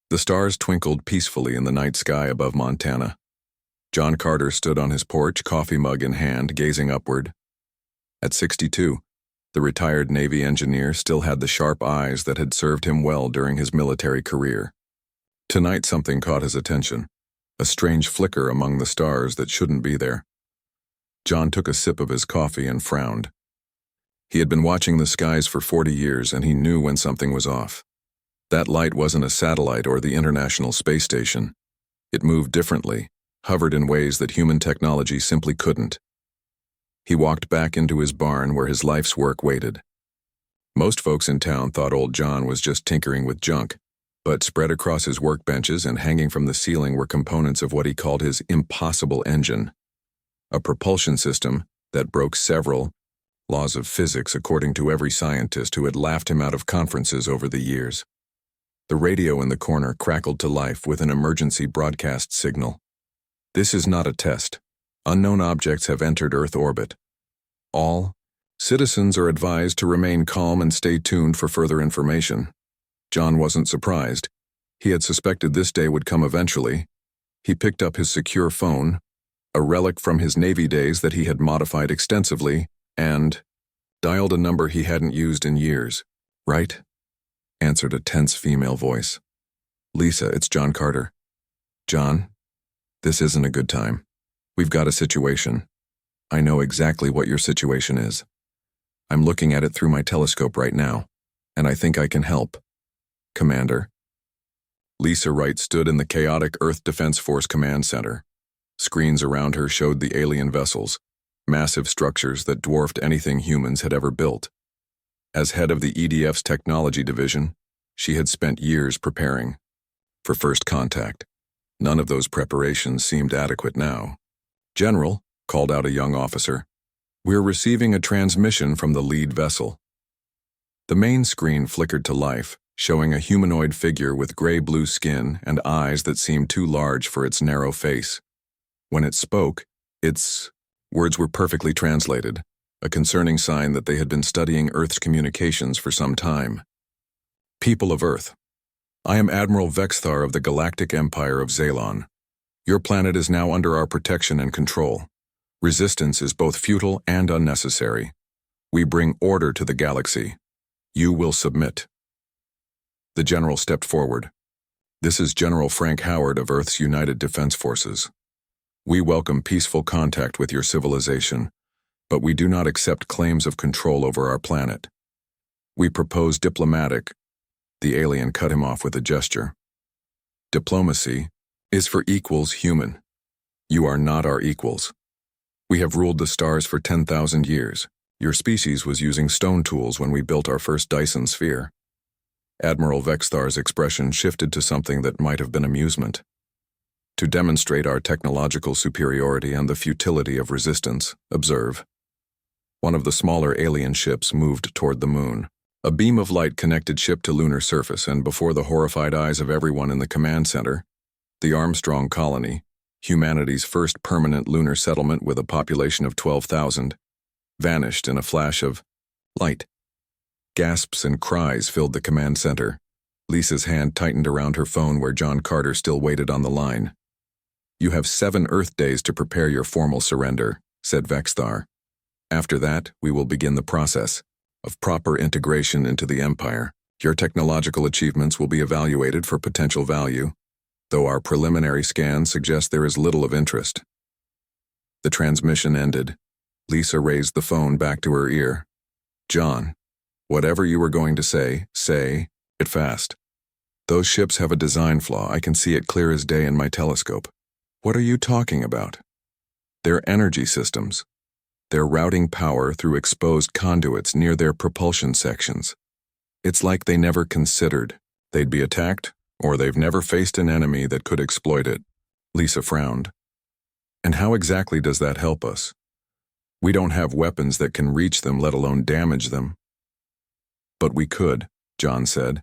The stars twinkled peacefully in the night sky above Montana. John Carter stood on his porch, coffee mug in hand, gazing upward. At 62, the retired Navy engineer still had the sharp eyes that had served him well during his military career. Tonight something caught his attention, a strange flicker among the stars that shouldn't be there. John took a sip of his coffee and frowned. He had been watching the skies for 40 years, and he knew when something was off. That light wasn't a satellite or the International Space Station. It moved differently, hovered in ways that human technology simply couldn't. He walked back into his barn where his life's work waited. Most folks in town thought old John was just tinkering with junk, but spread across his workbenches and hanging from the ceiling were components of what he called his impossible engine, a propulsion system that broke several laws of physics according to every scientist who had laughed him out of conferences over the years. The radio in the corner crackled to life with an emergency broadcast signal. This is not a test. Unknown objects have entered Earth orbit. All citizens are advised to remain calm and stay tuned for further information. John wasn't surprised. He had suspected this day would come eventually. He picked up his secure phone, a relic from his Navy days that he had modified extensively, and dialed a number he hadn't used in years. "Right?" answered a tense female voice. "Lisa, it's John Carter." "John, this isn't a good time. We've got a situation. I know exactly what your situation is. I'm looking at it through my telescope right now, and I think I can help. Commander." Lisa Wright stood in the chaotic Earth Defense Force Command Center. Screens around her showed the alien vessels, massive structures that dwarfed anything humans had ever built. As head of the EDF's technology division, she had spent years preparing for first contact. None of those preparations seemed adequate now. "General," called out a young officer, "we're receiving a transmission from the lead vessel." The main screen flickered to life, showing a humanoid figure with gray-blue skin and eyes that seemed too large for its narrow face. When it spoke, its words were perfectly translated, a concerning sign that they had been studying Earth's communications for some time. "People of Earth, I am Admiral Vexthar of the Galactic Empire of Zalon. Your planet is now under our protection and control. Resistance is both futile and unnecessary. We bring order to the galaxy. You will submit." The general stepped forward. "This is General Frank Howard of Earth's United Defense Forces. We welcome peaceful contact with your civilization, but we do not accept claims of control over our planet. We propose diplomatic—" The alien cut him off with a gesture. "Diplomacy is for equals human. You are not our equals. We have ruled the stars for 10,000 years. Your species was using stone tools when we built our first Dyson sphere." Admiral Vexthar's expression shifted to something that might have been amusement. "To demonstrate our technological superiority and the futility of resistance, observe." One of the smaller alien ships moved toward the moon. A beam of light connected ship to lunar surface, and before the horrified eyes of everyone in the command center, the Armstrong colony, humanity's first permanent lunar settlement with a population of 12,000, vanished in a flash of light. Gasps and cries filled the command center. Lisa's hand tightened around her phone where John Carter still waited on the line. "You have 7 Earth days to prepare your formal surrender," said Vexthar. "After that, we will begin the process of proper integration into the Empire. Your technological achievements will be evaluated for potential value, though our preliminary scans suggest there is little of interest." The transmission ended. Lisa raised the phone back to her ear. "John, whatever you were going to say it fast. Those ships have a design flaw. I can see it clear as day in my telescope." "What are you talking about?" "Their energy systems. They're routing power through exposed conduits near their propulsion sections. It's like they never considered they'd be attacked, or they've never faced an enemy that could exploit it." Lisa frowned. "And how exactly does that help us? We don't have weapons that can reach them, let alone damage them." "But we could," John said,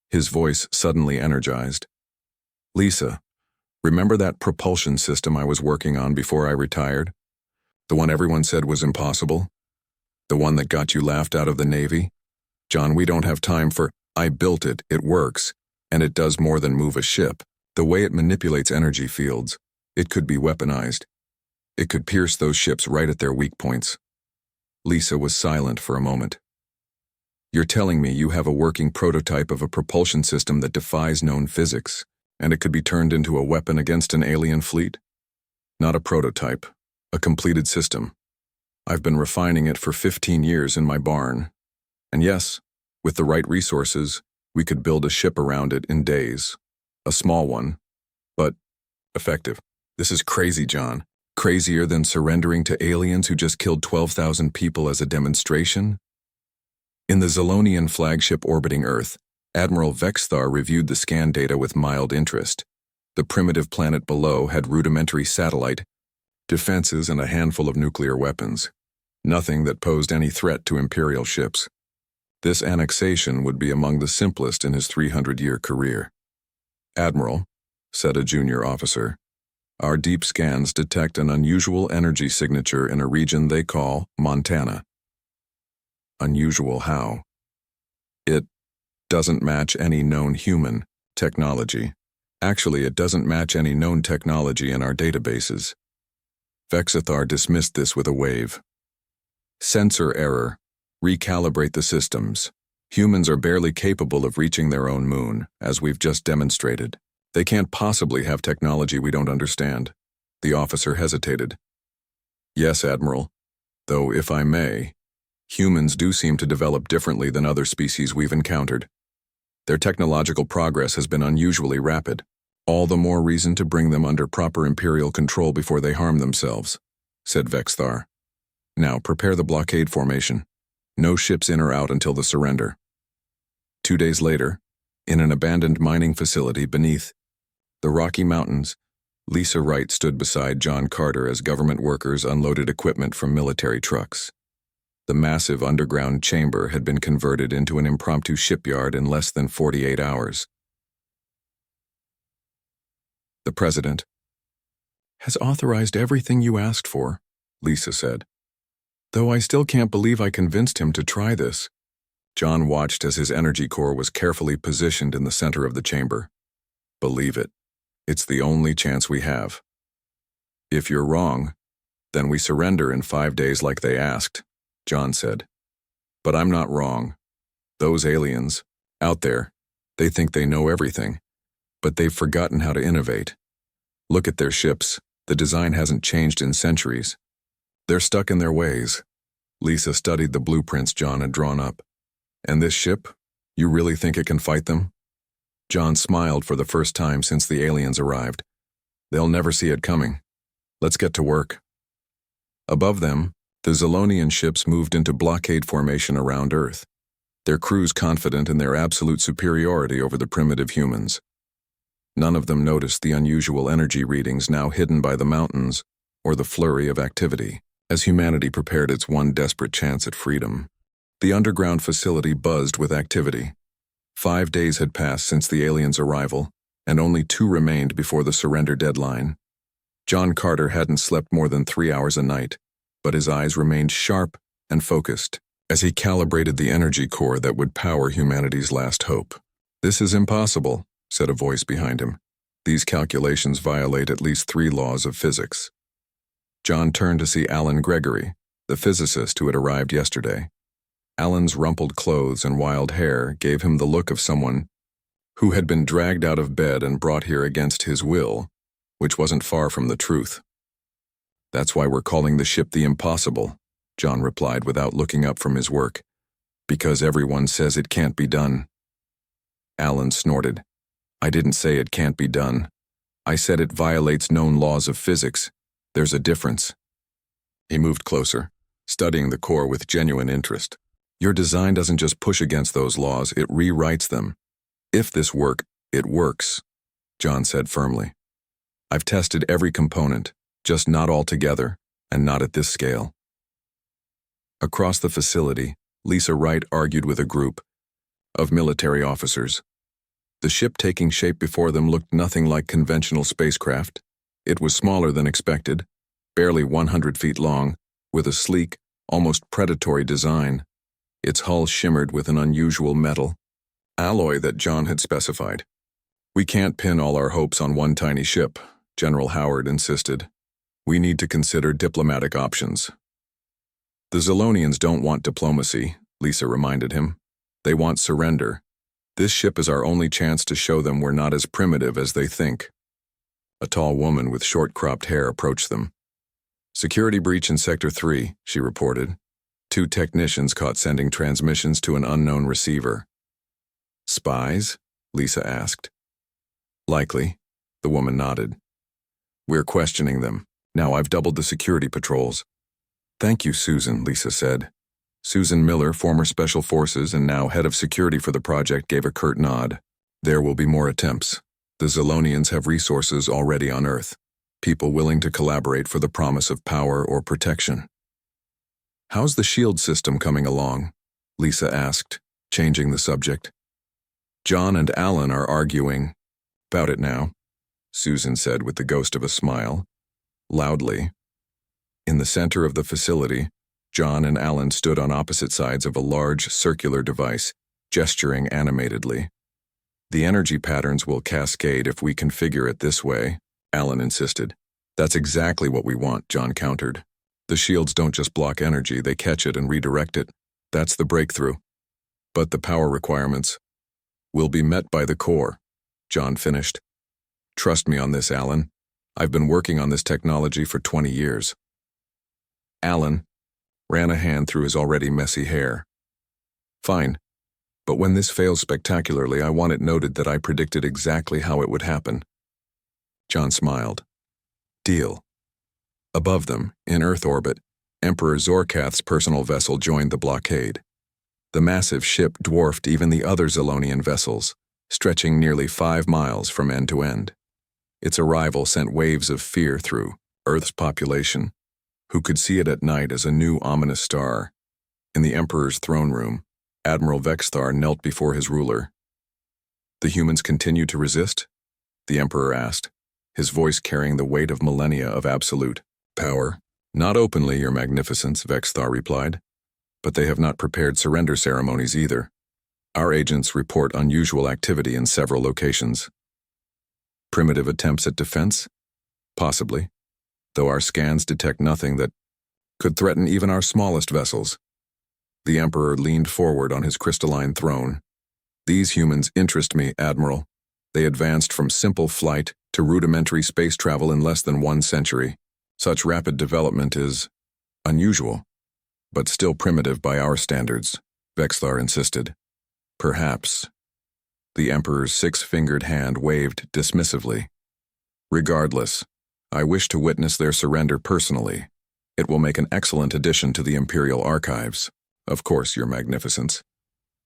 his voice suddenly energized. "Lisa, remember that propulsion system I was working on before I retired? The one everyone said was impossible? The one that got you laughed out of the Navy? John, we don't have time for— I built it, it works. And it does more than move a ship. The way it manipulates energy fields, it could be weaponized. It could pierce those ships right at their weak points. Lisa was silent for a moment. You're telling me you have a working prototype of a propulsion system that defies known physics, and it could be turned into a weapon against an alien fleet? Not a prototype, a completed system. I've been refining it for 15 years in my barn. And yes, with the right resources, we could build a ship around it in days. A small one, but effective. This is crazy, John. Crazier than surrendering to aliens who just killed 12,000 people as a demonstration? In the Zolonian flagship orbiting Earth, Admiral Vexthar reviewed the scan data with mild interest. The primitive planet below had rudimentary satellite defenses and a handful of nuclear weapons. Nothing that posed any threat to Imperial ships. This annexation would be among the simplest in his 300-year career. Admiral, said a junior officer, our deep scans detect an unusual energy signature in a region they call Montana. Unusual how? It doesn't match any known human technology. Actually, it doesn't match any known technology in our databases. Vexithar dismissed this with a wave. Sensor error. Recalibrate the systems. Humans are barely capable of reaching their own moon, as we've just demonstrated. They can't possibly have technology we don't understand. The officer hesitated. Yes, Admiral. Though, if I may, humans do seem to develop differently than other species we've encountered. Their technological progress has been unusually rapid. All the more reason to bring them under proper Imperial control before they harm themselves, said Vexthar. Now prepare the blockade formation. No ships in or out until the surrender. 2 days later, in an abandoned mining facility beneath the Rocky Mountains, Lisa Wright stood beside John Carter as government workers unloaded equipment from military trucks. The massive underground chamber had been converted into an impromptu shipyard in less than 48 hours. The President has authorized everything you asked for, Lisa said. Though I still can't believe I convinced him to try this. John watched as his energy core was carefully positioned in the center of the chamber. Believe it. It's the only chance we have. If you're wrong, then we surrender in 5 days like they asked, John said. But I'm not wrong. Those aliens, out there, they think they know everything, but they've forgotten how to innovate. Look at their ships. The design hasn't changed in centuries. They're stuck in their ways. Lisa studied the blueprints John had drawn up. And this ship? You really think it can fight them? John smiled for the first time since the aliens arrived. They'll never see it coming. Let's get to work. Above them, the Zolonian ships moved into blockade formation around Earth, their crews confident in their absolute superiority over the primitive humans. None of them noticed the unusual energy readings now hidden by the mountains or the flurry of activity, as humanity prepared its one desperate chance at freedom. The underground facility buzzed with activity. 5 days had passed since the aliens' arrival, and only 2 remained before the surrender deadline. John Carter hadn't slept more than 3 hours a night, but his eyes remained sharp and focused as he calibrated the energy core that would power humanity's last hope. This is impossible, said a voice behind him. These calculations violate at least 3 laws of physics. John turned to see Alan Gregory, the physicist who had arrived yesterday. Alan's rumpled clothes and wild hair gave him the look of someone who had been dragged out of bed and brought here against his will, which wasn't far from the truth. That's why we're calling the ship the Impossible, John replied without looking up from his work. Because everyone says it can't be done. Alan snorted. I didn't say it can't be done. I said it violates known laws of physics. There's a difference. He moved closer, studying the core with genuine interest. Your design doesn't just push against those laws, it rewrites them. If this works, it works, John said firmly. I've tested every component, just not all together, and not at this scale. Across the facility, Lisa Wright argued with a group of military officers. The ship taking shape before them looked nothing like conventional spacecraft. It was smaller than expected, barely 100 feet long, with a sleek, almost predatory design. Its hull shimmered with an unusual metal alloy that John had specified. We can't pin all our hopes on one tiny ship, General Howard insisted. We need to consider diplomatic options. The Zolonians don't want diplomacy, Lisa reminded him. They want surrender. This ship is our only chance to show them we're not as primitive as they think. A tall woman with short-cropped hair approached them. Security breach in Sector 3, she reported. 2 technicians caught sending transmissions to an unknown receiver. Spies? Lisa asked. Likely, the woman nodded. We're questioning them. Now I've doubled the security patrols. Thank you, Susan, Lisa said. Susan Miller, former Special Forces and now head of security for the project, gave a curt nod. There will be more attempts. The Zolonians have resources already on Earth. People willing to collaborate for the promise of power or protection. How's the shield system coming along? Lisa asked, changing the subject. John and Alan are arguing about it now, Susan said with the ghost of a smile, loudly. In the center of the facility, John and Alan stood on opposite sides of a large circular device, gesturing animatedly. The energy patterns will cascade if we configure it this way, Alan insisted. That's exactly what we want, John countered. The shields don't just block energy, they catch it and redirect it. That's the breakthrough. But the power requirements will be met by the core, John finished. Trust me on this, Alan. I've been working on this technology for 20 years. Alan ran a hand through his already messy hair. Fine. But when this fails spectacularly, I want it noted that I predicted exactly how it would happen. John smiled. Deal. Above them, in Earth orbit, Emperor Zorkath's personal vessel joined the blockade. The massive ship dwarfed even the other Zolonian vessels, stretching nearly 5 miles from end to end. Its arrival sent waves of fear through Earth's population, who could see it at night as a new ominous star. In the Emperor's throne room, Admiral Vexthar knelt before his ruler. The humans continue to resist? The Emperor asked, his voice carrying the weight of millennia of absolute power. Not openly, Your Magnificence, Vexthar replied, but they have not prepared surrender ceremonies either. Our agents report unusual activity in several locations. Primitive attempts at defense? Possibly, though our scans detect nothing that could threaten even our smallest vessels. The Emperor leaned forward on his crystalline throne. These humans interest me, Admiral. They advanced from simple flight to rudimentary space travel in less than 1 century. Such rapid development is unusual, but still primitive by our standards, Vexthar insisted. Perhaps. The Emperor's 6-fingered hand waved dismissively. Regardless, I wish to witness their surrender personally. It will make an excellent addition to the Imperial Archives. Of course, Your Magnificence.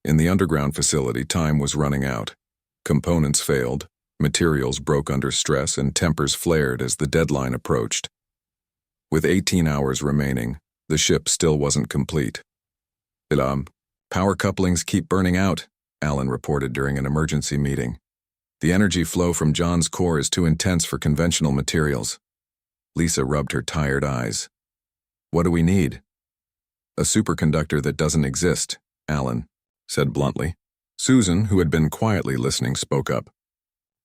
In the underground facility, time was running out. Components failed, materials broke under stress, and tempers flared as the deadline approached. With 18 hours remaining, the ship still wasn't complete. Power couplings keep burning out, Alan reported during an emergency meeting. The energy flow from John's core is too intense for conventional materials. Lisa rubbed her tired eyes. What do we need? A superconductor that doesn't exist, Alan said bluntly. Susan, who had been quietly listening, spoke up.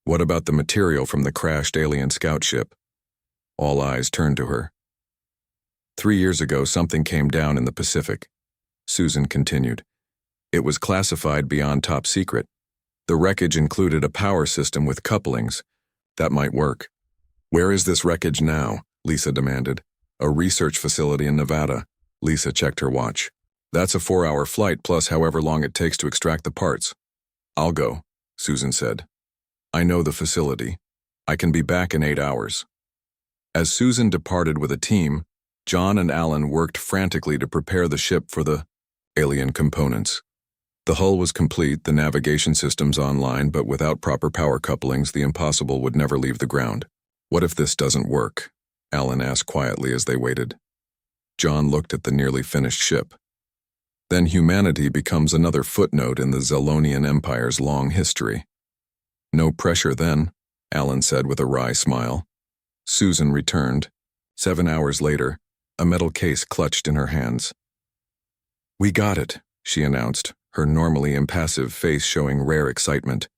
What about the material from the crashed alien scout ship? All eyes turned to her. 3 years ago, something came down in the Pacific. Susan continued. It was classified beyond top secret. The wreckage included a power system with couplings. That might work. Where is this wreckage now? Lisa demanded. A research facility in Nevada. Lisa checked her watch. That's a 4-hour flight plus however long it takes to extract the parts. I'll go, Susan said. I know the facility. I can be back in 8 hours. As Susan departed with a team, John and Alan worked frantically to prepare the ship for the alien components. The hull was complete, the navigation systems online, but without proper power couplings, the impossible would never leave the ground. What if this doesn't work? Alan asked quietly as they waited. John looked at the nearly finished ship. Then humanity becomes another footnote in the Zolonian Empire's long history. No pressure then, Alan said with a wry smile. Susan returned. 7 hours later, a metal case clutched in her hands. We got it, she announced, her normally impassive face showing rare excitement.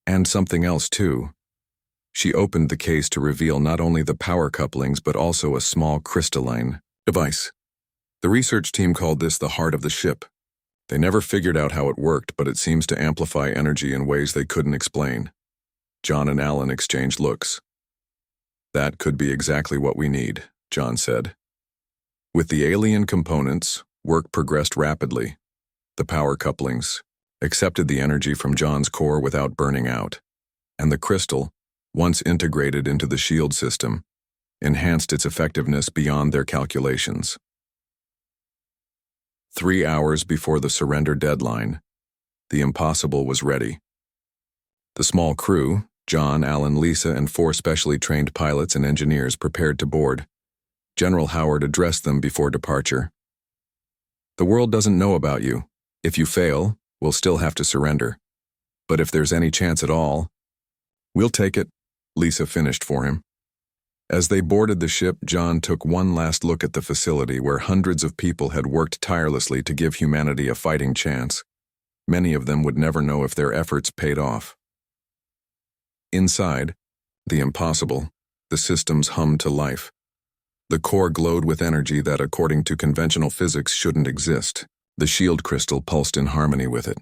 And something else, too. She opened the case to reveal not only the power couplings but also a small crystalline device. The research team called this the heart of the ship. They never figured out how it worked, but it seems to amplify energy in ways they couldn't explain. John and Alan exchanged looks. That could be exactly what we need, John said. With the alien components, work progressed rapidly. The power couplings accepted the energy from John's core without burning out, and the crystal, once integrated into the shield system, enhanced its effectiveness beyond their calculations. 3 hours before the surrender deadline, the impossible was ready. The small crew, John, Alan, Lisa, and 4 specially trained pilots and engineers prepared to board. General Howard addressed them before departure. The world doesn't know about you. If you fail, we'll still have to surrender. But if there's any chance at all, we'll take it, Lisa finished for him. As they boarded the ship, John took one last look at the facility where hundreds of people had worked tirelessly to give humanity a fighting chance. Many of them would never know if their efforts paid off. Inside, the impossible, the systems hummed to life. The core glowed with energy that, according to conventional physics, shouldn't exist. The shield crystal pulsed in harmony with it.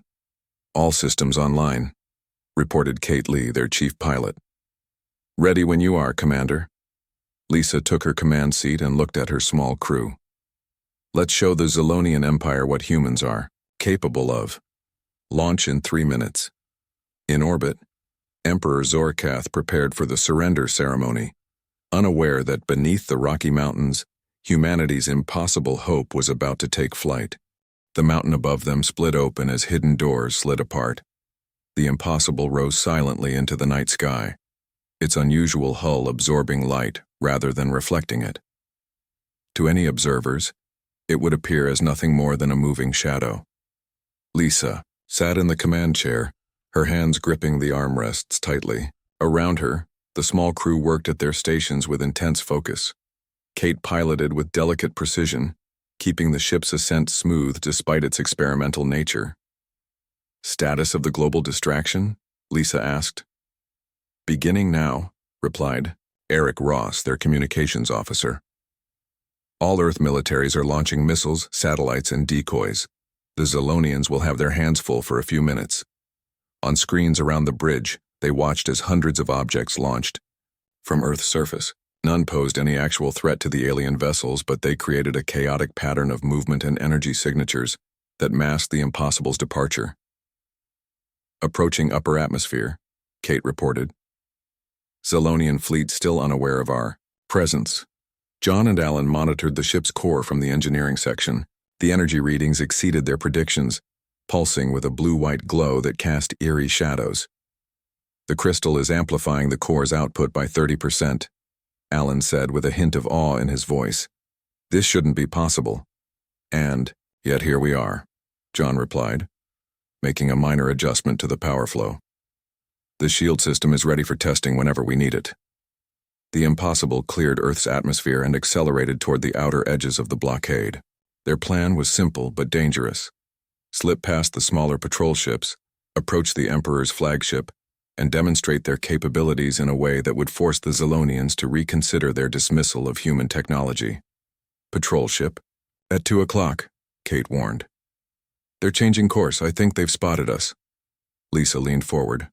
All systems online, reported Kate Lee, their chief pilot. Ready when you are, Commander. Lisa took her command seat and looked at her small crew. Let's show the Zolonian Empire what humans are capable of. Launch in 3 minutes. In orbit, Emperor Zorkath prepared for the surrender ceremony, unaware that beneath the Rocky Mountains, humanity's impossible hope was about to take flight. The mountain above them split open as hidden doors slid apart. The impossible rose silently into the night sky, its unusual hull absorbing light rather than reflecting it. To any observers, it would appear as nothing more than a moving shadow. Lisa sat in the command chair, her hands gripping the armrests tightly. Around her, the small crew worked at their stations with intense focus. Kate piloted with delicate precision, keeping the ship's ascent smooth despite its experimental nature. Status of the global distraction? Lisa asked. Beginning now, replied Eric Ross, their communications officer. All Earth militaries are launching missiles, satellites, and decoys. The Zolonians will have their hands full for a few minutes. On screens around the bridge, they watched as hundreds of objects launched. From Earth's surface, none posed any actual threat to the alien vessels, but they created a chaotic pattern of movement and energy signatures that masked the impossible's departure. Approaching upper atmosphere, Kate reported. Zolonian fleet still unaware of our presence. John and Alan monitored the ship's core from the engineering section. The energy readings exceeded their predictions, pulsing with a blue-white glow that cast eerie shadows. The crystal is amplifying the core's output by 30%, Alan said with a hint of awe in his voice. This shouldn't be possible. And yet here we are, John replied, making a minor adjustment to the power flow. The shield system is ready for testing whenever we need it. The impossible cleared Earth's atmosphere and accelerated toward the outer edges of the blockade. Their plan was simple but dangerous. Slip past the smaller patrol ships, approach the Emperor's flagship, and demonstrate their capabilities in a way that would force the Zolonians to reconsider their dismissal of human technology. Patrol ship? At 2 o'clock, Kate warned. They're changing course. I think they've spotted us. Lisa leaned forward.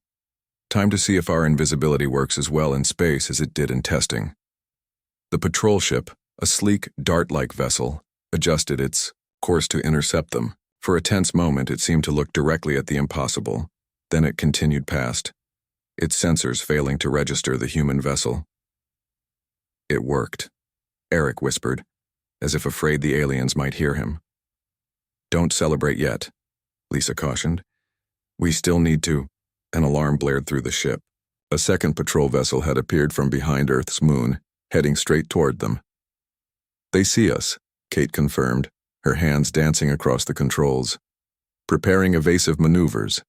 Time to see if our invisibility works as well in space as it did in testing. The patrol ship, a sleek, dart-like vessel, adjusted its course to intercept them. For a tense moment, it seemed to look directly at the impossible. Then it continued past, its sensors failing to register the human vessel. It worked, Eric whispered, as if afraid the aliens might hear him. Don't celebrate yet, Lisa cautioned. We still need to. An alarm blared through the ship. A second patrol vessel had appeared from behind Earth's moon, heading straight toward them. They see us, Kate confirmed, her hands dancing across the controls. Preparing evasive maneuvers.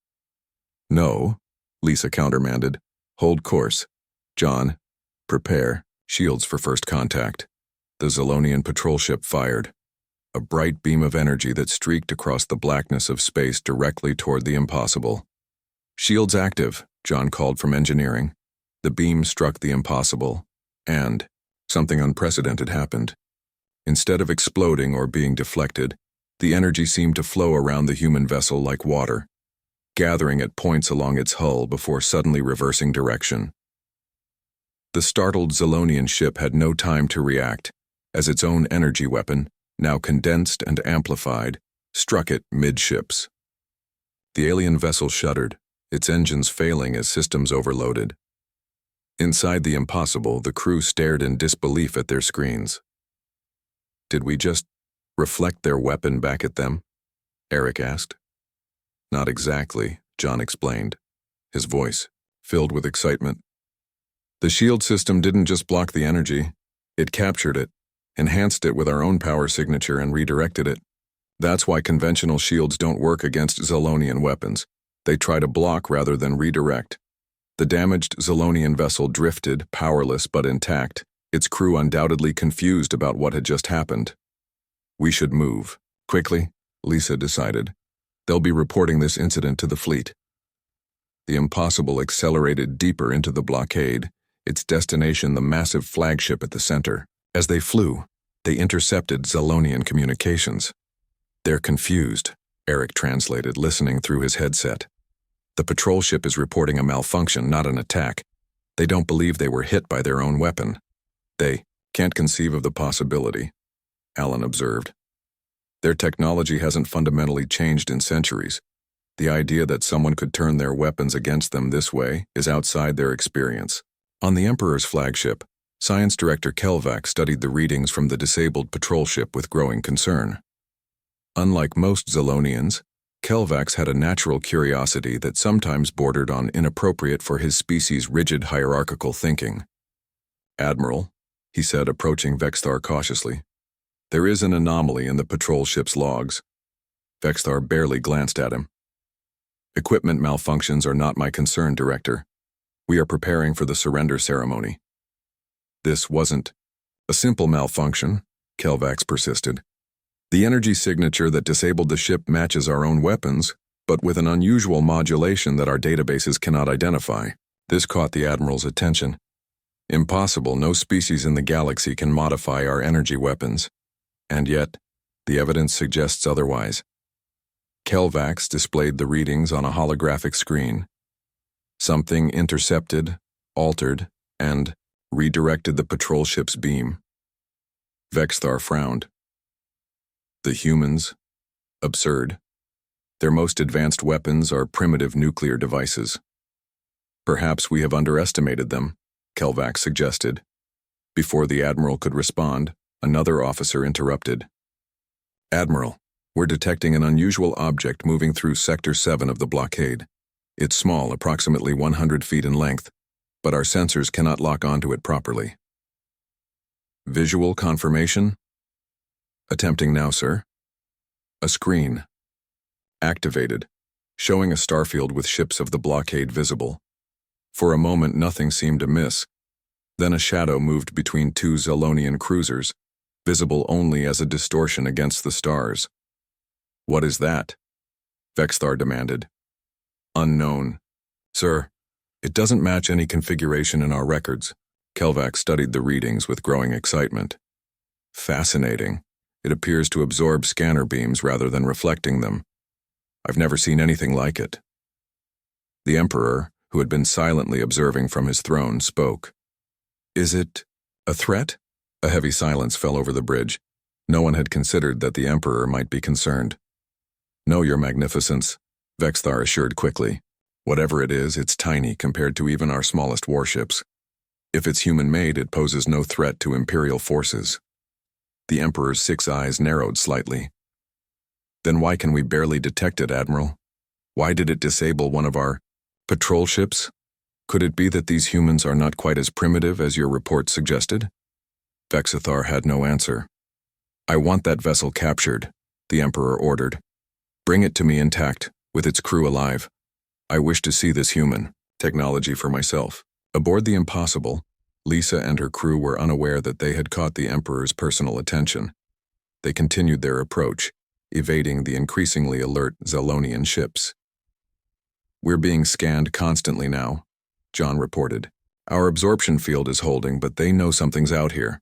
No, Lisa countermanded. Hold course. John, prepare. Shields for first contact. The Zolonian patrol ship fired. A bright beam of energy that streaked across the blackness of space directly toward the impossible. Shields active, John called from engineering. The beam struck the impossible, and something unprecedented happened. Instead of exploding or being deflected, the energy seemed to flow around the human vessel like water, gathering at points along its hull before suddenly reversing direction. The startled Zolonian ship had no time to react, as its own energy weapon, now condensed and amplified, struck it midships. The alien vessel shuddered, its engines failing as systems overloaded. Inside the impossible, the crew stared in disbelief at their screens. Did we just reflect their weapon back at them? Eric asked. Not exactly, John explained, his voice filled with excitement. The shield system didn't just block the energy, it captured it, enhanced it with our own power signature and redirected it. That's why conventional shields don't work against Zolonian weapons. They try to block rather than redirect. The damaged Zolonian vessel drifted, powerless but intact, its crew undoubtedly confused about what had just happened. We should move. Quickly, Lisa decided. They'll be reporting this incident to the fleet. The impossible accelerated deeper into the blockade, its destination the massive flagship at the center. As they flew, they intercepted Zolonian communications. They're confused, Eric translated, listening through his headset. The patrol ship is reporting a malfunction, not an attack. They don't believe they were hit by their own weapon. They can't conceive of the possibility, Alan observed. Their technology hasn't fundamentally changed in centuries. The idea that someone could turn their weapons against them this way is outside their experience. On the Emperor's flagship, Science Director Kelvac studied the readings from the disabled patrol ship with growing concern. Unlike most Zolonians, Kelvax had a natural curiosity that sometimes bordered on inappropriate for his species' rigid hierarchical thinking. Admiral, he said, approaching Vexthar cautiously, there is an anomaly in the patrol ship's logs. Vexthar barely glanced at him. Equipment malfunctions are not my concern, Director. We are preparing for the surrender ceremony. This wasn't a simple malfunction, Kelvax persisted. The energy signature that disabled the ship matches our own weapons, but with an unusual modulation that our databases cannot identify. This caught the Admiral's attention. Impossible, no species in the galaxy can modify our energy weapons. And yet, the evidence suggests otherwise. Kelvax displayed the readings on a holographic screen. Something intercepted, altered, and redirected the patrol ship's beam. Vexthar frowned. The humans? Absurd. Their most advanced weapons are primitive nuclear devices. Perhaps we have underestimated them, Kelvax suggested. Before the Admiral could respond, another officer interrupted. Admiral, we're detecting an unusual object moving through Sector 7 of the blockade. It's small, approximately 100 feet in length, but our sensors cannot lock onto it properly. Visual confirmation? Attempting now, sir. A screen. Activated, showing a starfield with ships of the blockade visible. For a moment, nothing seemed amiss. Then a shadow moved between two Zolonian cruisers, visible only as a distortion against the stars. What is that? Vexthar demanded. Unknown. Sir, it doesn't match any configuration in our records. Kelvax studied the readings with growing excitement. Fascinating. It appears to absorb scanner beams rather than reflecting them. I've never seen anything like it. The Emperor, who had been silently observing from his throne, spoke. Is it a threat? A heavy silence fell over the bridge. No one had considered that the Emperor might be concerned. No, Your Magnificence, Vexthar assured quickly. Whatever it is, it's tiny compared to even our smallest warships. If it's human-made, it poses no threat to Imperial forces. The Emperor's 6 eyes narrowed slightly. Then why can we barely detect it, Admiral? Why did it disable one of our patrol ships? Could it be that these humans are not quite as primitive as your report suggested? Vexithar had no answer. I want that vessel captured, the Emperor ordered. Bring it to me intact, with its crew alive. I wish to see this human technology for myself. Aboard the Impossible, Lisa and her crew were unaware that they had caught the Emperor's personal attention. They continued their approach, evading the increasingly alert Zolonian ships. We're being scanned constantly now, John reported. Our absorption field is holding, but they know something's out here.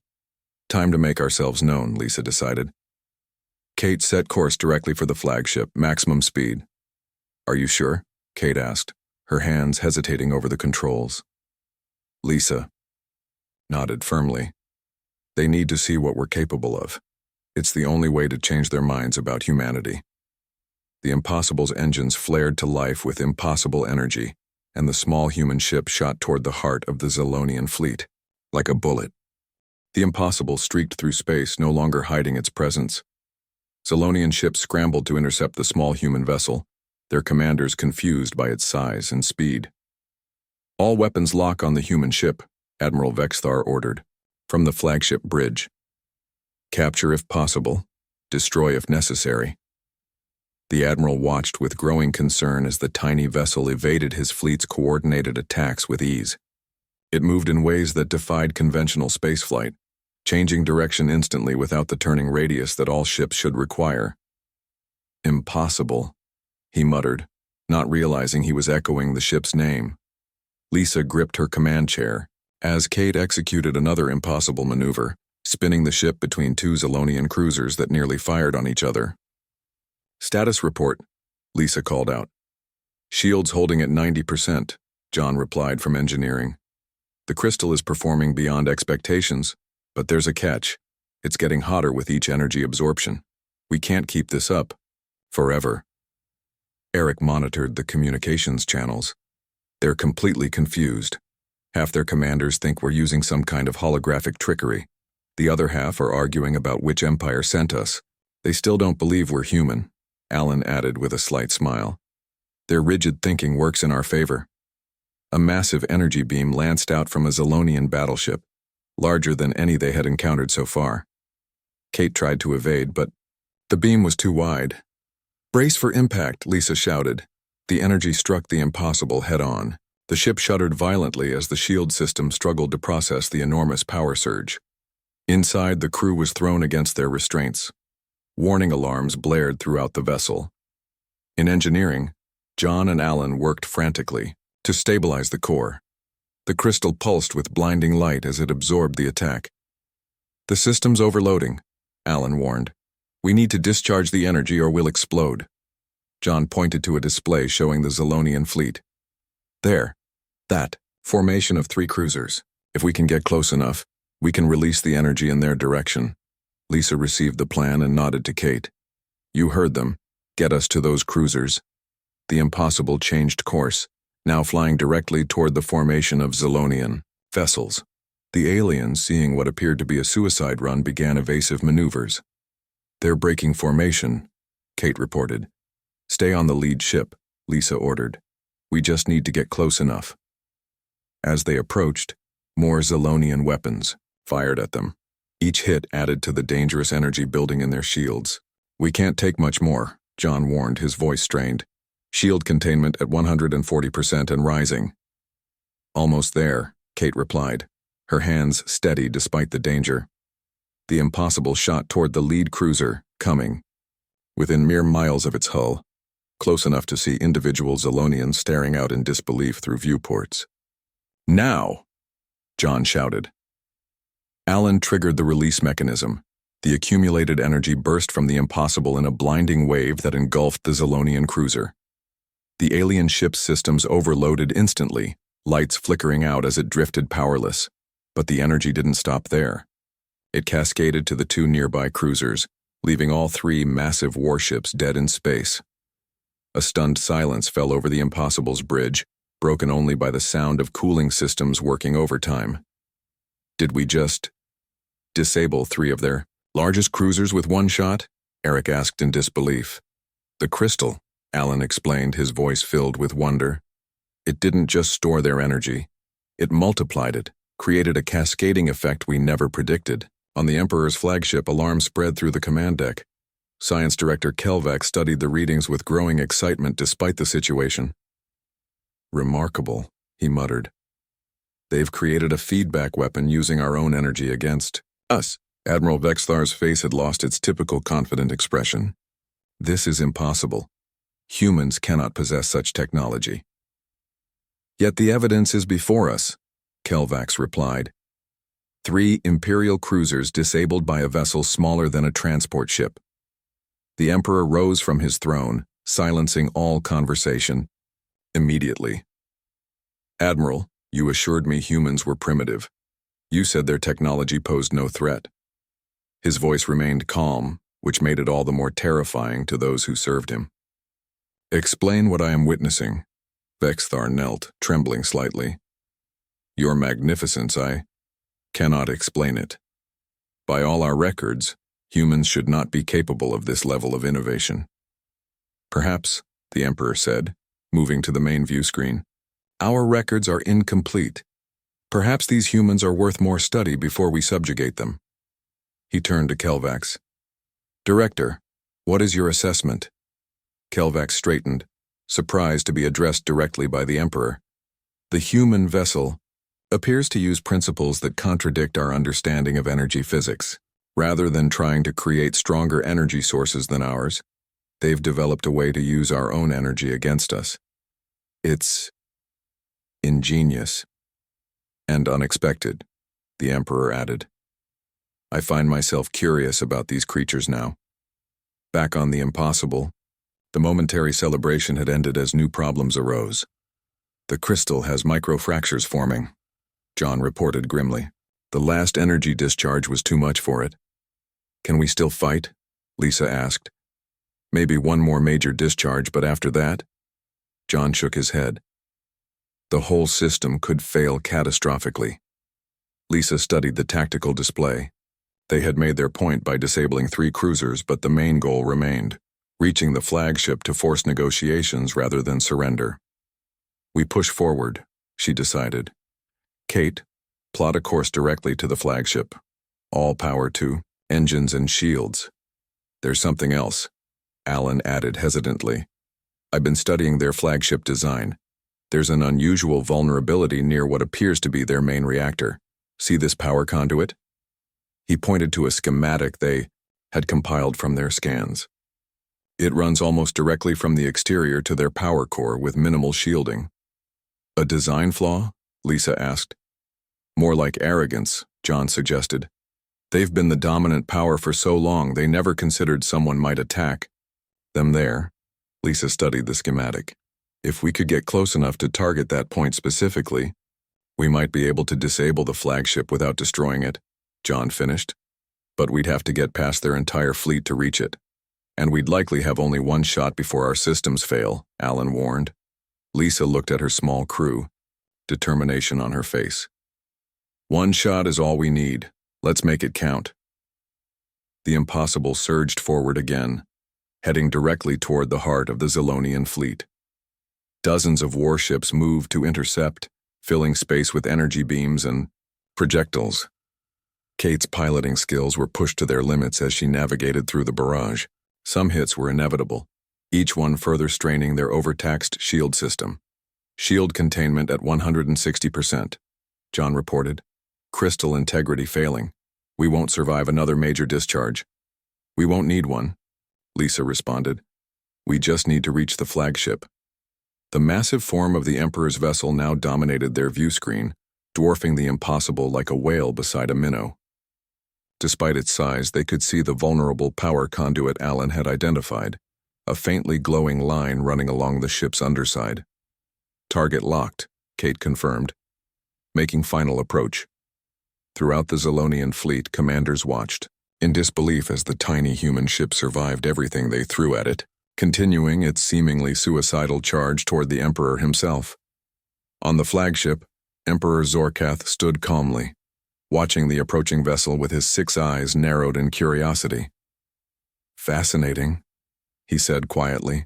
Time to make ourselves known, Lisa decided. Kate set course directly for the flagship, maximum speed. Are you sure? Kate asked, her hands hesitating over the controls. Lisa nodded firmly. They need to see what we're capable of. It's the only way to change their minds about humanity. The Impossible's engines flared to life with impossible energy, and the small human ship shot toward the heart of the Zilonian fleet, like a bullet. The Impossible streaked through space, no longer hiding its presence. Zilonian ships scrambled to intercept the small human vessel, their commanders confused by its size and speed. All weapons lock on the human ship, Admiral Vexthar ordered, from the flagship bridge. Capture if possible, destroy if necessary. The Admiral watched with growing concern as the tiny vessel evaded his fleet's coordinated attacks with ease. It moved in ways that defied conventional spaceflight, changing direction instantly without the turning radius that all ships should require. Impossible, he muttered, not realizing he was echoing the ship's name. Lisa gripped her command chair as Kate executed another impossible maneuver, spinning the ship between two Zilonian cruisers that nearly fired on each other. Status report, Lisa called out. Shields holding at 90%, John replied from engineering. The crystal is performing beyond expectations, but there's a catch. It's getting hotter with each energy absorption. We can't keep this up forever. Eric monitored the communications channels. They're completely confused. Half their commanders think we're using some kind of holographic trickery. The other half are arguing about which empire sent us. They still don't believe we're human, Alan added with a slight smile. Their rigid thinking works in our favor. A massive energy beam lanced out from a Zilonian battleship, larger than any they had encountered so far. Kate tried to evade, but the beam was too wide. Brace for impact, Lisa shouted. The energy struck the Impossible head-on. The ship shuddered violently as the shield system struggled to process the enormous power surge. Inside, the crew was thrown against their restraints. Warning alarms blared throughout the vessel. In engineering, John and Alan worked frantically to stabilize the core. The crystal pulsed with blinding light as it absorbed the attack. The system's overloading, Alan warned. We need to discharge the energy or we'll explode. John pointed to a display showing the Zilonian fleet. There. That. Formation of 3 cruisers. If we can get close enough, we can release the energy in their direction. Lisa received the plan and nodded to Kate. You heard them. Get us to those cruisers. The Impossible changed course, now flying directly toward the formation of Zilonian vessels. The aliens, seeing what appeared to be a suicide run, began evasive maneuvers. They're breaking formation, Kate reported. Stay on the lead ship, Lisa ordered. We just need to get close enough. As they approached, more Zilonian weapons fired at them. Each hit added to the dangerous energy building in their shields. We can't take much more, John warned, his voice strained. Shield containment at 140% and rising. Almost there, Kate replied, her hands steady despite the danger. The Impossible shot toward the lead cruiser, coming. Within mere miles of its hull, close enough to see individual Zilonians staring out in disbelief through viewports. Now! John shouted. Alan triggered the release mechanism. The accumulated energy burst from the Impossible in a blinding wave that engulfed the Zilonian cruiser. The alien ship's systems overloaded instantly, lights flickering out as it drifted powerless. But the energy didn't stop there. It cascaded to the 2 nearby cruisers, leaving all 3 massive warships dead in space. A stunned silence fell over the Impossible's bridge, broken only by the sound of cooling systems working overtime. Did we just disable 3 of their largest cruisers with one shot? Eric asked in disbelief. The crystal, Alan explained, his voice filled with wonder. It didn't just store their energy. It multiplied it, created a cascading effect we never predicted. On the Emperor's flagship, alarms spread through the command deck. Science Director Kelvak studied the readings with growing excitement despite the situation. Remarkable, he muttered. They've created a feedback weapon using our own energy against us. Admiral Vexthar's face had lost its typical confident expression. This is impossible. Humans cannot possess such technology. Yet the evidence is before us, Kelvax replied. 3 Imperial cruisers disabled by a vessel smaller than a transport ship. The Emperor rose from his throne, silencing all conversation. Immediately. Admiral, you assured me humans were primitive. You said their technology posed no threat. His voice remained calm, which made it all the more terrifying to those who served him. Explain what I am witnessing. Vexthar knelt, trembling slightly. Your magnificence, I cannot explain it. By all our records, humans should not be capable of this level of innovation. Perhaps, the Emperor said, moving to the main view screen, our records are incomplete. Perhaps these humans are worth more study before we subjugate them. He turned to Kelvax. Director, what is your assessment? Kelvax straightened, surprised to be addressed directly by the Emperor. The human vessel appears to use principles that contradict our understanding of energy physics. Rather than trying to create stronger energy sources than ours, they've developed a way to use our own energy against us. It's ingenious and unexpected, the Emperor added. I find myself curious about these creatures now. Back on the impossible, the momentary celebration had ended as new problems arose. The crystal has microfractures forming, John reported grimly. The last energy discharge was too much for it. Can we still fight? Lisa asked. Maybe one more major discharge, but after that? John shook his head. The whole system could fail catastrophically. Lisa studied the tactical display. They had made their point by disabling 3 cruisers, but the main goal remained, reaching the flagship to force negotiations rather than surrender. We push forward, she decided. Kate, plot a course directly to the flagship. All power to engines and shields. There's something else, Alan added hesitantly. I've been studying their flagship design. There's an unusual vulnerability near what appears to be their main reactor. See this power conduit? He pointed to a schematic they had compiled from their scans. It runs almost directly from the exterior to their power core with minimal shielding. A design flaw? Lisa asked. More like arrogance, John suggested. They've been the dominant power for so long they never considered someone might attack them there. Lisa studied the schematic. If we could get close enough to target that point specifically, we might be able to disable the flagship without destroying it, John finished. But we'd have to get past their entire fleet to reach it. And we'd likely have only one shot before our systems fail, Alan warned. Lisa looked at her small crew, determination on her face. One shot is all we need. Let's make it count. The impossible surged forward again, heading directly toward the heart of the Zilonian fleet. Dozens of warships moved to intercept, filling space with energy beams and projectiles. Kate's piloting skills were pushed to their limits as she navigated through the barrage. Some hits were inevitable, each one further straining their overtaxed shield system. Shield containment at 160%, John reported. Crystal integrity failing. We won't survive another major discharge. We won't need one, Lisa responded. We just need to reach the flagship. The massive form of the Emperor's vessel now dominated their view screen, dwarfing the impossible like a whale beside a minnow. Despite its size, they could see the vulnerable power conduit Alan had identified, a faintly glowing line running along the ship's underside. Target locked, Kate confirmed, making final approach. Throughout the Zilonian fleet, commanders watched, in disbelief as the tiny human ship survived everything they threw at it, continuing its seemingly suicidal charge toward the Emperor himself. On the flagship, Emperor Zorkath stood calmly, watching the approaching vessel with his 6 eyes narrowed in curiosity. Fascinating, he said quietly.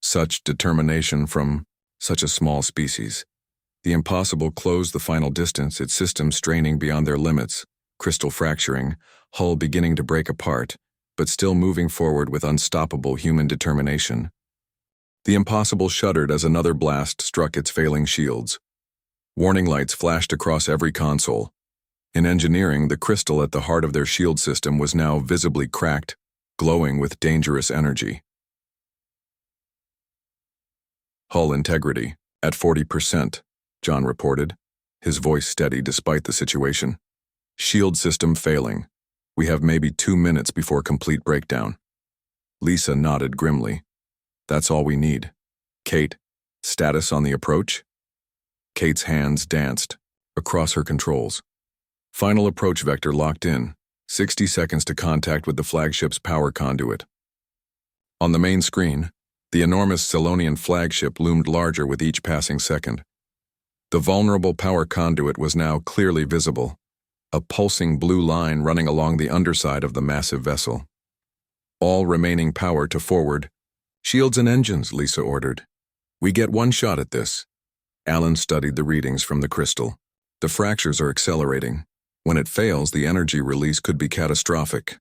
Such determination from such a small species. The impossible closed the final distance, its systems straining beyond their limits, crystal fracturing, hull beginning to break apart, but still moving forward with unstoppable human determination. The impossible shuddered as another blast struck its failing shields. Warning lights flashed across every console. In engineering, the crystal at the heart of their shield system was now visibly cracked, glowing with dangerous energy. Hull integrity, At 40%, John reported, his voice steady despite the situation. Shield system failing. We have maybe 2 minutes before complete breakdown. Lisa nodded grimly. That's all we need. Kate, status on the approach? Kate's hands danced across her controls. Final approach vector locked in. 60 seconds to contact with the flagship's power conduit. On the main screen, the enormous Selonian flagship loomed larger with each passing second. The vulnerable power conduit was now clearly visible, a pulsing blue line running along the underside of the massive vessel. All remaining power to forward. Shields and engines, Lisa ordered. We get one shot at this. Alan studied the readings from the crystal. The fractures are accelerating. When it fails, the energy release could be catastrophic.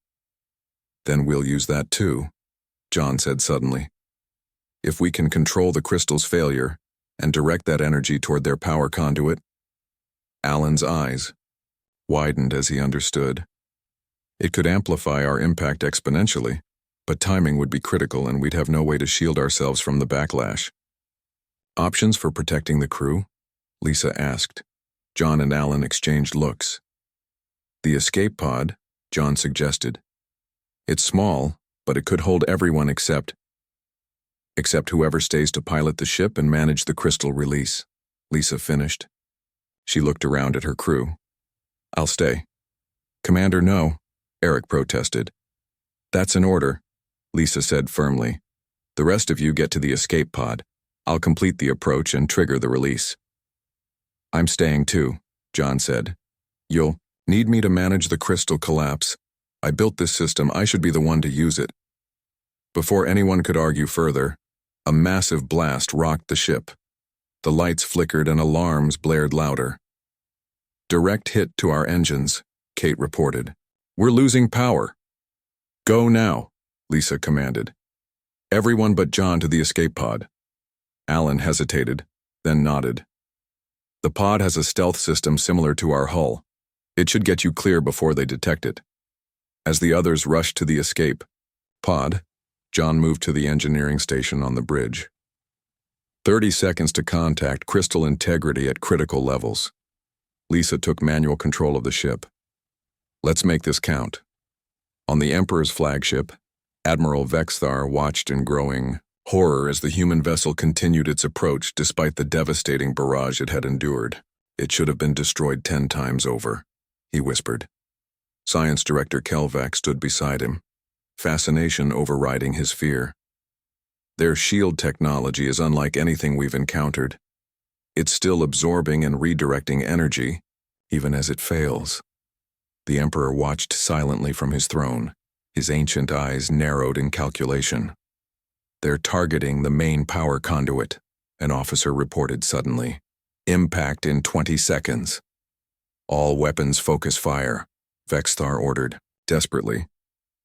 Then we'll use that too, John said suddenly. If we can control the crystal's failure and direct that energy toward their power conduit. Alan's eyes widened as he understood. It could amplify our impact exponentially, but timing would be critical and we'd have no way to shield ourselves from the backlash. Options for protecting the crew? Lisa asked. John and Alan exchanged looks. The escape pod, John suggested. It's small, but it could hold everyone except whoever stays to pilot the ship and manage the crystal release, Lisa finished. She looked around at her crew. I'll stay. Commander, no, Eric protested. That's an order, Lisa said firmly. The rest of you get to the escape pod. I'll complete the approach and trigger the release. I'm staying too, John said. You'll need me to manage the crystal collapse. I built this system, I should be the one to use it. Before anyone could argue further, a massive blast rocked the ship. The lights flickered and alarms blared louder. Direct hit to our engines, Kate reported. We're losing power. Go now, Lisa commanded. Everyone but John to the escape pod. Alan hesitated, then nodded. The pod has a stealth system similar to our hull. It should get you clear before they detect it. As the others rushed to the escape pod, John moved to the engineering station on the bridge. 30 seconds to contact, crystal integrity at critical levels. Lisa took manual control of the ship. Let's make this count. On the Emperor's flagship, Admiral Vexthar watched in growing horror as the human vessel continued its approach despite the devastating barrage it had endured. It should have been destroyed 10 times over, he whispered. Science Director Kelvac stood beside him, fascination overriding his fear. Their shield technology is unlike anything we've encountered. It's still absorbing and redirecting energy, even as it fails. The Emperor watched silently from his throne, his ancient eyes narrowed in calculation. They're targeting the main power conduit, an officer reported suddenly. Impact in 20 seconds. All weapons focus fire, Vexthar ordered, desperately.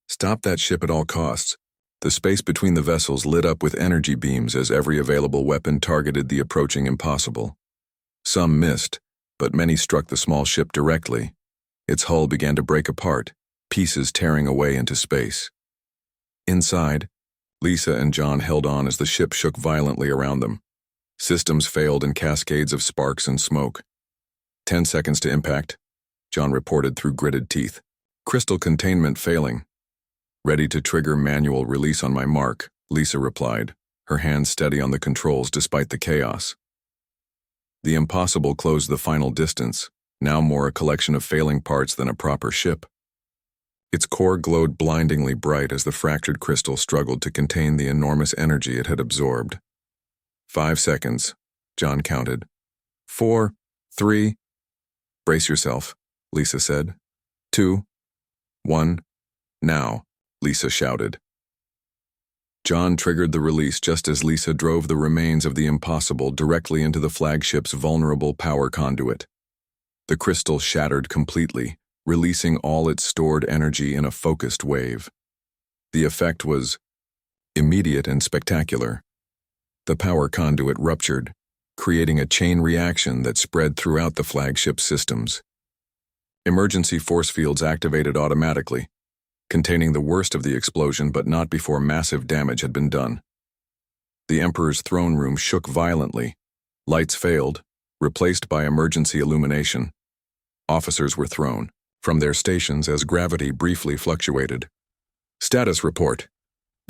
Stop that ship at all costs. The space between the vessels lit up with energy beams as every available weapon targeted the approaching impossible. Some missed, but many struck the small ship directly. Its hull began to break apart, pieces tearing away into space. Inside, Lisa and John held on as the ship shook violently around them. Systems failed in cascades of sparks and smoke. 10 seconds to impact, John reported through gritted teeth. Crystal containment failing. Ready to trigger manual release on my mark, Lisa replied, her hands steady on the controls despite the chaos. The impossible closed the final distance, now more a collection of failing parts than a proper ship. Its core glowed blindingly bright as the fractured crystal struggled to contain the enormous energy it had absorbed. 5 seconds, John counted. 4, 3. Brace yourself, Lisa said. 2, 1. Now, Lisa shouted. John triggered the release just as Lisa drove the remains of the impossible directly into the flagship's vulnerable power conduit. The crystal shattered completely, releasing all its stored energy in a focused wave. The effect was immediate and spectacular. The power conduit ruptured, creating a chain reaction that spread throughout the flagship's systems. Emergency force fields activated automatically, containing the worst of the explosion but not before massive damage had been done. The Emperor's throne room shook violently, Lights failed, replaced by emergency illumination. Officers were thrown from their stations as gravity briefly fluctuated. "Status report,"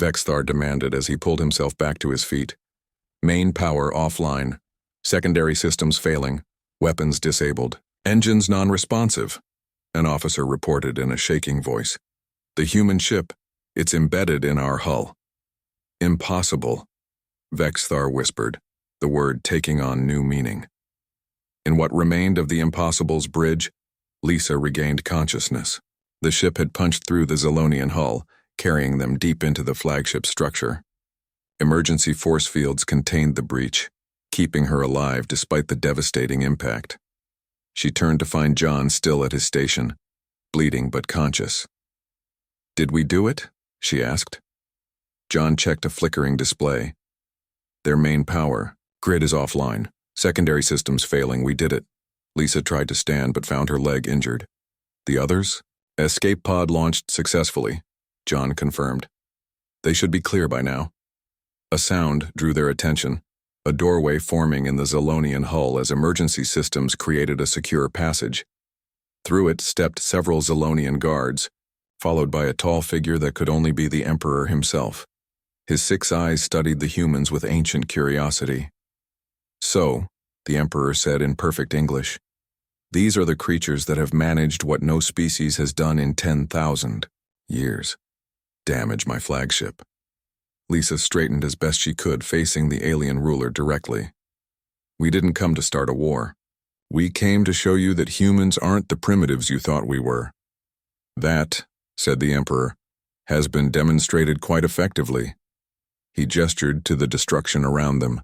Vexthar demanded as he pulled himself back to his feet. "Main power offline. Secondary systems failing. Weapons disabled. Engines non-responsive," an officer reported in a shaking voice. "The human ship, it's embedded in our hull." "Impossible," Vexthar whispered, the word taking on new meaning. In what remained of the Impossible's bridge, Lisa regained consciousness. The ship had punched through the Zolonian hull, carrying them deep into the flagship structure. Emergency force fields contained the breach, keeping her alive despite the devastating impact. She turned to find John still at his station, bleeding but conscious. "Did we do it?" she asked. John checked a flickering display. "Their main power grid is offline. Secondary systems failing. We did it." Lisa tried to stand but found her leg injured. "The others?" "Escape pod launched successfully," John confirmed. "They should be clear by now." A sound drew their attention, a doorway forming in the Zolonian hull as emergency systems created a secure passage. Through it stepped several Zolonian guards, followed by a tall figure that could only be the Emperor himself. His 6 eyes studied the humans with ancient curiosity. "So," the Emperor said in perfect English, "these are the creatures that have managed what no species has done in 10,000 years. Damage my flagship." Lisa straightened as best she could, facing the alien ruler directly. "We didn't come to start a war. We came to show you that humans aren't the primitives you thought we were." "That," said the Emperor, "has been demonstrated quite effectively." He gestured to the destruction around them.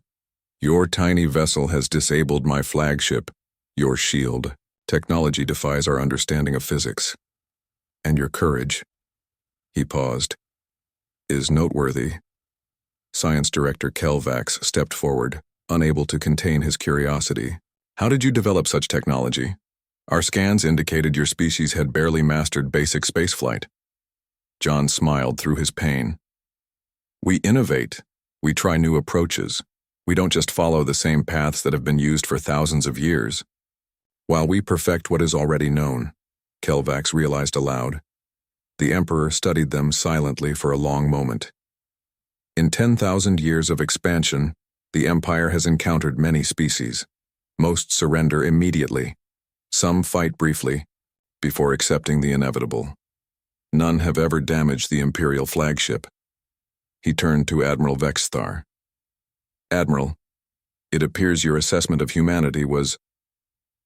"Your tiny vessel has disabled my flagship, your shield. Technology defies our understanding of physics. And your courage," he paused, "is noteworthy." Science Director Kelvax stepped forward, unable to contain his curiosity. "How did you develop such technology? Our scans indicated your species had barely mastered basic spaceflight." John smiled through his pain. "We innovate. We try new approaches. We don't just follow the same paths that have been used for thousands of years. While we perfect what is already known," Kelvax realized aloud. The Emperor studied them silently for a long moment. "In 10,000 years of expansion, the Empire has encountered many species. Most surrender immediately. Some fight briefly, before accepting the inevitable. None have ever damaged the Imperial flagship." He turned to Admiral Vexthar. "Admiral, it appears your assessment of humanity was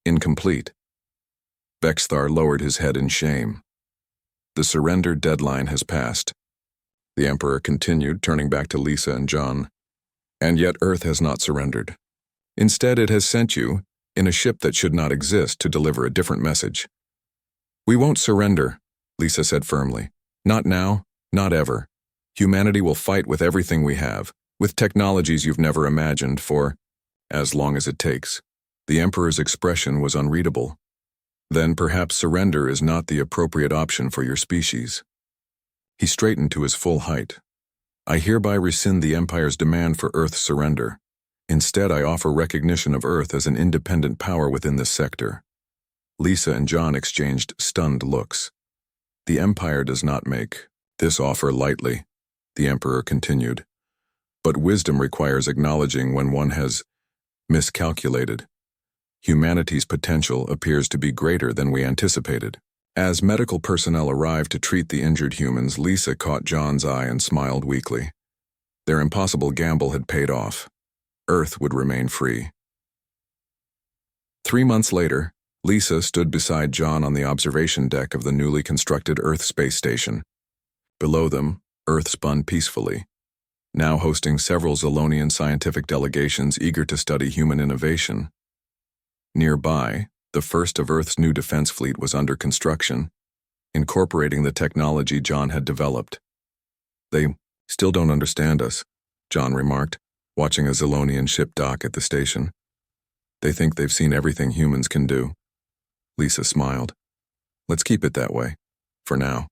incomplete." Vexthar lowered his head in shame. "The surrender deadline has passed," the Emperor continued, turning back to Lisa and John. "And yet Earth has not surrendered. Instead, it has sent you, in a ship that should not exist, to deliver a different message." "We won't surrender," Lisa said firmly. "Not now, not ever. Humanity will fight with everything we have, with technologies you've never imagined, for as long as it takes." The Emperor's expression was unreadable. "Then perhaps surrender is not the appropriate option for your species." He straightened to his full height. "I hereby rescind the Empire's demand for Earth's surrender. Instead, I offer recognition of Earth as an independent power within this sector." Lisa and John exchanged stunned looks. "The Empire does not make this offer lightly," the Emperor continued. "But wisdom requires acknowledging when one has miscalculated. Humanity's potential appears to be greater than we anticipated." As medical personnel arrived to treat the injured humans, Lisa caught John's eye and smiled weakly. Their impossible gamble had paid off. Earth would remain free. 3 months later, Lisa stood beside John on the observation deck of the newly constructed Earth space station. Below them, Earth spun peacefully, now hosting several Zolonian scientific delegations eager to study human innovation. Nearby, the first of Earth's new defense fleet was under construction, incorporating the technology John had developed. "They still don't understand us," John remarked, watching a Zolonian ship dock at the station. "They think they've seen everything humans can do." Lisa smiled. "Let's keep it that way, for now."